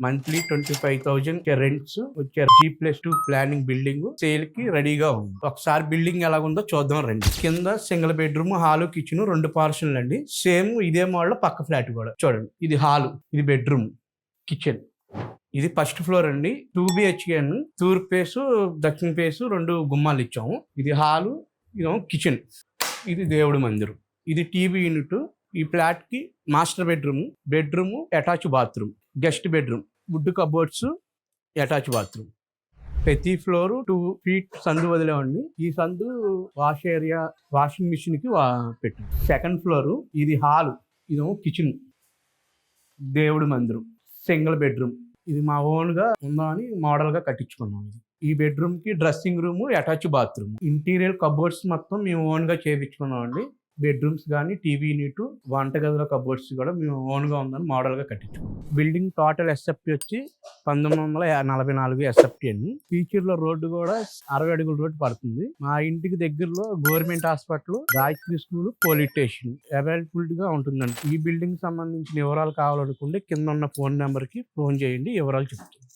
Monthly 25,000 rents వచ్చే G+2 planning building sale కి రెడీగా ఉంది. ఒకసారి బిల్డింగ్ ఎలాగుందో చూద్దాం రండి. కింద సింగిల్ బెడ్రూమ్, హాల్, కిచెన్ 2 పార్షన్లు అండి. సేమ్ ఇదే మోడల్ పక్క ఫ్లాట్ కూడా చూడండి. ఇది హాల్, ఇది బెడ్రూమ్, కిచెన్. ఇది ఫస్ట్ ఫ్లోర్ అండి. 2 BHK అండి. తూర్పు ఫేసు, దక్షిణ ఫేసు 2 గుమ్మాలు ఇచ్చాము. ఇది హాలు, ఇదేమో కిచెన్. ఇది దేవుడి మందిరం. ఇది టీవీ యూనిట్. ఈ ఫ్లాట్ కి master bedroom attach bathroom, guest bedroom, would cupboards, attach bathroom. ప్రతి ఫ్లోర్ 2 feet సందు వదిలేవండి. ఈ సందు వాష్ ఏరియా, వాషింగ్ మిషన్ కి పెట్టు. సెకండ్ ఫ్లోర్ ఇది హాల్, ఇదేమో కిచెన్, దేవుడి మందిరం, సింగిల్ బెడ్రూమ్. ఇది మా ఓన్ గా ఉందామని మోడల్ గా కట్టించుకున్నాం. ఈ బెడ్రూమ్ కి dressing room, attach bathroom, interior cupboards మొత్తం మేము ఓన్ గా చేయించుకున్నాం అండి. బెడ్రూమ్స్ కానీ, టీవీ యూనిట్, వంటగదిలో కబోర్డ్స్ కూడా మేము ఓన్ గా ఉందని మోడల్ గా కట్టించుకున్నాం. బిల్డింగ్ టోటల్ ఎస్ఎఫ్టీ వచ్చి 1944 ఎస్ఎఫ్టీ అండి. ఫ్యూచర్ లో రోడ్డు కూడా 60 అడుగుల రోడ్డు పడుతుంది. మా ఇంటికి దగ్గరలో government hospital, Gayatri school, police station available గా ఉంటుందండి. ఈ బిల్డింగ్ సంబంధించిన వివరాలు కావాలనుకుంటే కింద ఉన్న ఫోన్ నెంబర్ కి ఫోన్ చేయండి, వివరాలు చెప్తాను.